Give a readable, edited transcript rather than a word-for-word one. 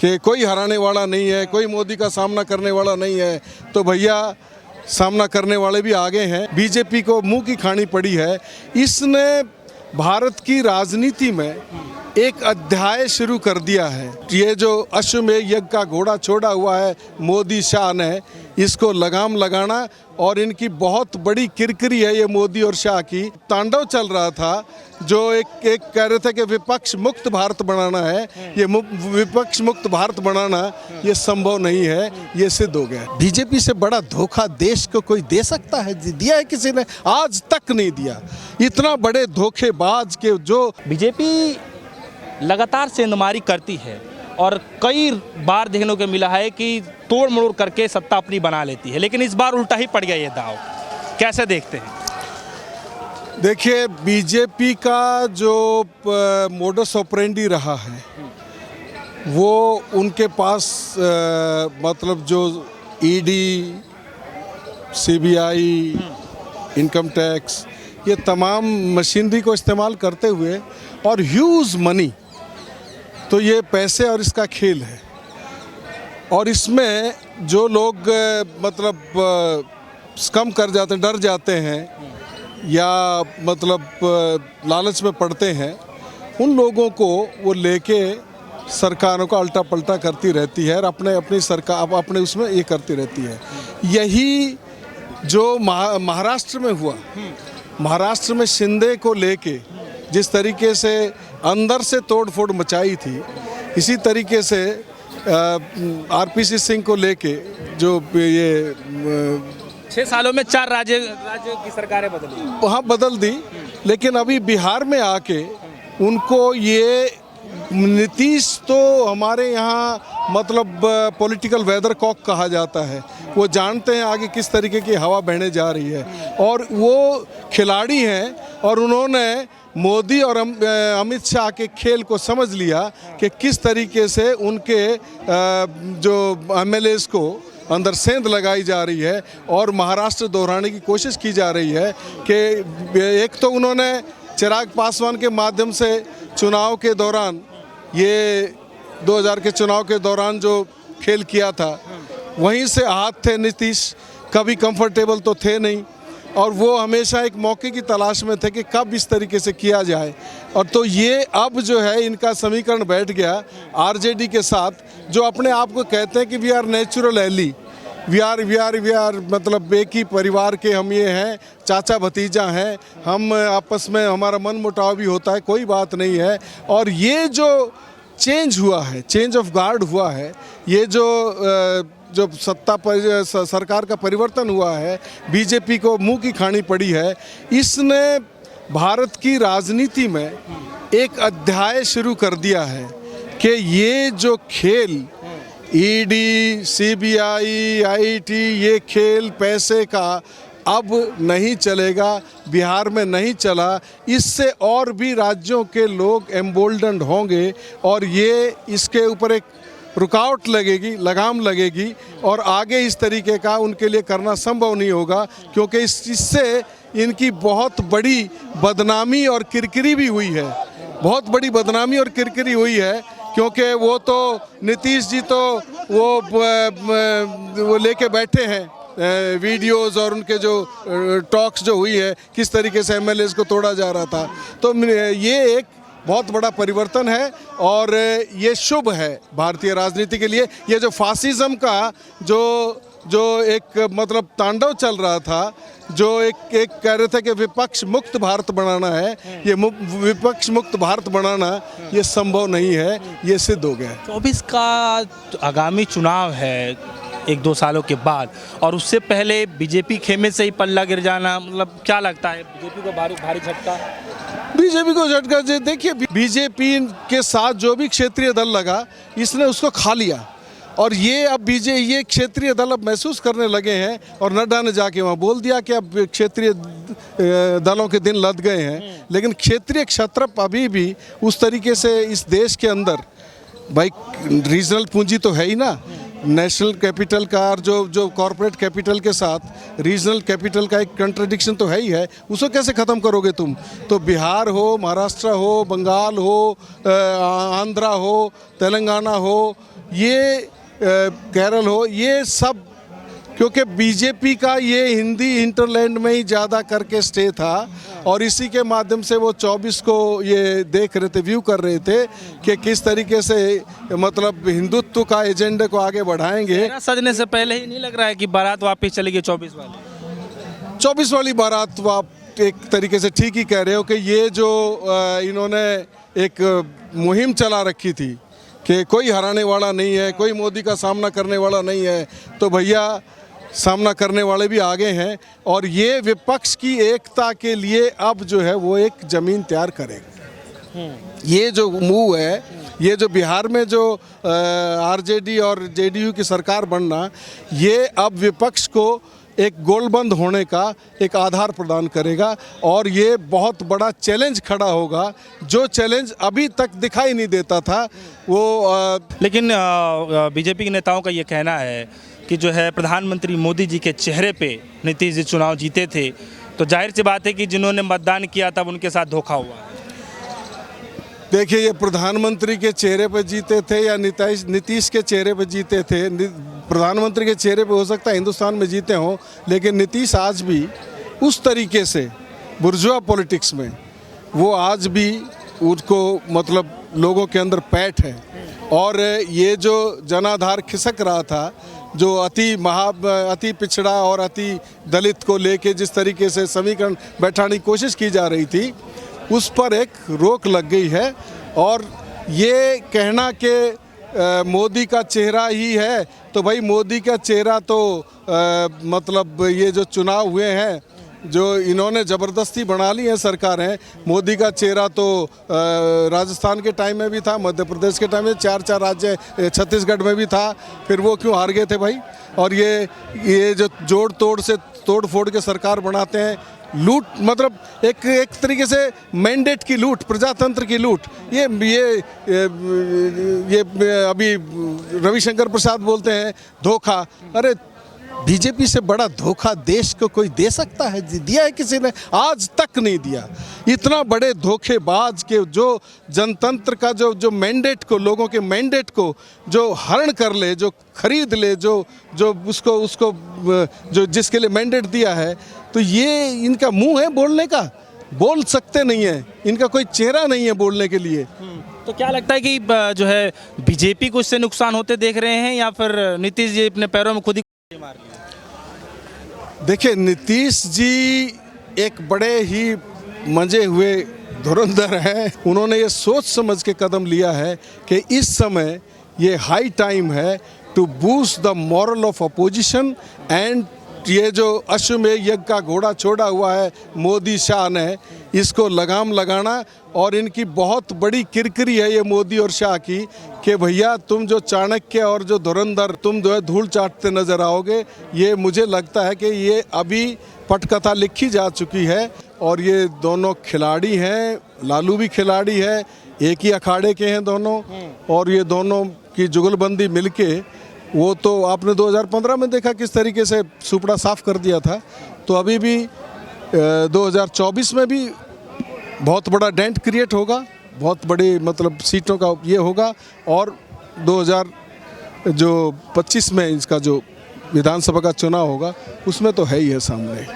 कि कोई हराने वाला नहीं है, कोई मोदी का सामना करने वाला नहीं है, तो भैया सामना करने वाले भी आगे हैं। बीजेपी को मुंह की खानी पड़ी है। इसने भारत की राजनीति में एक अध्याय शुरू कर दिया है। ये जो अश्वमेध यज्ञ का घोड़ा छोड़ा हुआ है मोदी शाह ने, इसको लगाम लगाना, और इनकी बहुत बड़ी किरकिरी है ये मोदी और शाह की। तांडव चल रहा था जो एक कह रहे थे कि विपक्ष मुक्त भारत बनाना है, ये विपक्ष मुक्त भारत बनाना ये संभव नहीं है, ये सिद्ध हो गया। बीजेपी से बड़ा धोखा देश को कोई दे सकता है? दिया है किसी ने? आज तक नहीं दिया। इतना बड़े धोखेबाज के जो बीजेपी लगातार सेंधमारी करती है और कई बार देखने को मिला है कि तोड़ मरोड़ करके सत्ता अपनी बना लेती है, लेकिन इस बार उल्टा ही पड़ गया ये दाव। कैसे देखते हैं? देखिए, बीजेपी का जो मोडस ऑपरेंडी रहा है वो उनके पास मतलब जो ईडी, सीबीआई, इनकम टैक्स, ये तमाम मशीनरी को इस्तेमाल करते हुए और ह्यूज मनी, तो ये पैसे और इसका खेल है। और इसमें जो लोग मतलब कम कर जाते हैं, डर जाते हैं या मतलब लालच में पड़ते हैं, उन लोगों को वो लेके सरकारों का उल्टा पलटा करती रहती है और अपनी सरकार अपने उसमें ये करती रहती है। यही जो महाराष्ट्र में हुआ, महाराष्ट्र में शिंदे को लेके जिस तरीके से अंदर से तोड़फोड़ मचाई थी, इसी तरीके से आरपीसी सिंह को लेके जो ये 6 सालों में 4 राज्य की सरकारें बदली, वहाँ बदल दी। लेकिन अभी बिहार में आके उनको ये नीतीश तो हमारे यहाँ मतलब पॉलिटिकल वेदर कॉक कहा जाता है, वो जानते हैं आगे किस तरीके की हवा बहने जा रही है, और वो खिलाड़ी हैं और उन्होंने मोदी और अमित शाह के खेल को समझ लिया कि किस तरीके से उनके जो एमएलएस को अंदर सेंध लगाई जा रही है और महाराष्ट्र दोहराने की कोशिश की जा रही है। कि एक तो उन्होंने चिराग पासवान के माध्यम से चुनाव के दौरान, ये 2000 के चुनाव के दौरान जो खेल किया था, वहीं से हाथ थे नीतीश, कभी कंफर्टेबल तो थे नहीं, और वो हमेशा एक मौके की तलाश में थे कि कब इस तरीके से किया जाए। और तो ये अब जो है इनका समीकरण बैठ गया आरजेडी के साथ, जो अपने आप को कहते हैं कि we are natural ally, we are मतलब एक ही परिवार के हम ये हैं, चाचा भतीजा हैं, हम आपस में हमारा मन मुटाव भी होता है, कोई बात नहीं है। और ये जो चेंज हुआ है, चेंज ऑफ गार्ड हुआ है, ये जो सत्ता पर सरकार का परिवर्तन हुआ है, बीजेपी को मुंह की खानी पड़ी है, इसने भारत की राजनीति में एक अध्याय शुरू कर दिया है कि ये जो खेल ईडी, सीबीआई, आईटी, ये खेल पैसे का अब नहीं चलेगा, बिहार में नहीं चला। इससे और भी राज्यों के लोग एम्बोल्डन्ड होंगे और ये इसके ऊपर एक रुकावट लगेगी, लगाम लगेगी, और आगे इस तरीके का उनके लिए करना संभव नहीं होगा, क्योंकि इससे इनकी बहुत बड़ी बदनामी और किरकिरी भी हुई है, बहुत बड़ी बदनामी और किरकिरी हुई है। क्योंकि वो तो नीतीश जी तो वो लेके बैठे हैं वीडियोस, और उनके जो टॉक्स जो हुई है, किस तरीके से एमएलएस को तोड़ा जा रहा था, तो ये एक बहुत बड़ा परिवर्तन है और ये शुभ है भारतीय राजनीति के लिए। ये जो फासिज्म का जो एक मतलब तांडव चल रहा था, जो एक कह रहे थे कि विपक्ष मुक्त भारत बनाना है, ये विपक्ष मुक्त भारत बनाना ये संभव नहीं है, ये सिद्ध हो गया है। 24 का आगामी चुनाव है 1-2 सालों के बाद, और उससे पहले बीजेपी खेमे से ही पल्ला गिर जाना, मतलब क्या लगता है बीजेपी को भारी झटका? बीजेपी को झटका, देखिए बीजेपी के साथ जो भी क्षेत्रीय दल लगा, इसने उसको खा लिया, और ये अब ये क्षेत्रीय दल अब महसूस करने लगे हैं, और नड्डा ने जाके वहाँ बोल दिया कि अब क्षेत्रीय दलों के दिन लद गए हैं। लेकिन क्षेत्रीय क्षत्रप अभी भी उस तरीके से इस देश के अंदर, भाई रीजनल पूंजी तो है ही ना, नेशनल कैपिटल का और जो कॉरपोरेट कैपिटल के साथ रीजनल कैपिटल का एक कंट्रडिक्शन तो है ही है, उसको कैसे ख़त्म करोगे तुम? तो बिहार हो, महाराष्ट्र हो, बंगाल हो, आंध्रा हो, तेलंगाना हो, ये केरल हो, ये सब क्योंकि बीजेपी का ये हिंदी हिंटरलैंड में ही ज़्यादा करके स्टे था और इसी के माध्यम से वो 24 को ये देख रहे थे, व्यू कर रहे थे कि किस तरीके से मतलब हिंदुत्व का एजेंडे को आगे बढ़ाएंगे। मेरा सजने से पहले ही नहीं लग रहा है कि बारात वापस चलेगी 24 वाली? 24 वाली बारात आप एक तरीके से ठीक ही कह रहे हो कि ये जो इन्होंने एक मुहिम चला रखी थी कि कोई हराने वाला नहीं है, कोई मोदी का सामना करने वाला नहीं है, तो भैया सामना करने वाले भी आगे हैं और ये विपक्ष की एकता के लिए अब जो है वो एक ज़मीन तैयार करेगा। ये जो मूव है, ये जो बिहार में जो आरजेडी और जेडीयू की सरकार बनना, ये अब विपक्ष को एक गोलबंद होने का एक आधार प्रदान करेगा और ये बहुत बड़ा चैलेंज खड़ा होगा, जो चैलेंज अभी तक दिखाई नहीं देता था वो लेकिन बीजेपी के नेताओं का ये कहना है कि जो है प्रधानमंत्री मोदी जी के चेहरे पे नीतीश जी चुनाव जीते थे, तो जाहिर सी बात है कि जिन्होंने मतदान किया तब उनके साथ धोखा हुआ है। देखिए, ये प्रधानमंत्री के चेहरे पर जीते थे या नीतीश के चेहरे पर जीते थे, प्रधानमंत्री के चेहरे पे हो सकता है हिंदुस्तान में जीते हों, लेकिन नीतीश आज भी उस तरीके से बुर्जुआ पॉलिटिक्स में वो आज भी उसको मतलब लोगों के अंदर पैठ है और ये जो जनाधार खिसक रहा था, जो अति पिछड़ा और अति दलित को लेके जिस तरीके से समीकरण बैठाने की कोशिश की जा रही थी, उस पर एक रोक लग गई है। और ये कहना कि मोदी का चेहरा ही है, तो भाई मोदी का चेहरा तो मतलब ये जो चुनाव हुए हैं, जो इन्होंने ज़बरदस्ती बना ली है सरकारें, मोदी का चेहरा तो राजस्थान के टाइम में भी था, मध्य प्रदेश के टाइम में 4 राज्य, छत्तीसगढ़ में भी था, फिर वो क्यों हार गए थे भाई? और ये जो तोड़ फोड़ के सरकार बनाते हैं, लूट मतलब एक तरीके से मैंडेट की लूट, प्रजातंत्र की लूट, ये अभी रविशंकर प्रसाद बोलते हैं धोखा। अरे बीजेपी से बड़ा धोखा देश को कोई दे सकता है? दिया है किसी ने? आज तक नहीं दिया। इतना बड़े धोखेबाज के जो जनतंत्र का जो मैंडेट को, लोगों के मैंडेट को जो हरण कर ले, जो खरीद ले, जो उसको जो जिसके लिए मैंडेट दिया है, तो ये इनका मुंह है बोलने का, बोल सकते नहीं है, इनका कोई चेहरा नहीं है बोलने के लिए। तो क्या लगता है कि जो है बीजेपी को इससे नुकसान होते देख रहे हैं या फिर नीतीश जी अपने पैरों में खुद ही मार लिए? देखिए, नीतीश जी एक बड़े ही मंजे हुए धुरंधर हैं। उन्होंने ये सोच समझ के कदम लिया है कि इस समय ये हाई टाइम है to boost the morale of opposition and ये जो अश्वमेध यज्ञ का घोड़ा छोड़ा हुआ है मोदी शाह ने, इसको लगाम लगाना। और इनकी बहुत बड़ी किरकिरी है ये मोदी और शाह की कि भैया तुम जो चाणक्य और जो धुरंधर, तुम जो है धूल चाटते नजर आओगे। ये मुझे लगता है कि ये अभी पटकथा लिखी जा चुकी है और ये दोनों खिलाड़ी हैं, लालू भी खिलाड़ी है, एक ही अखाड़े के हैं दोनों, और ये दोनों की जुगलबंदी मिलके वो तो आपने 2015 में देखा किस तरीके से सुपड़ा साफ कर दिया था। तो अभी भी 2024 में भी बहुत बड़ा डेंट क्रिएट होगा, बहुत बड़ी मतलब सीटों का ये होगा, और 2025 में इसका जो विधानसभा का चुनाव होगा उसमें तो है ही है सामने।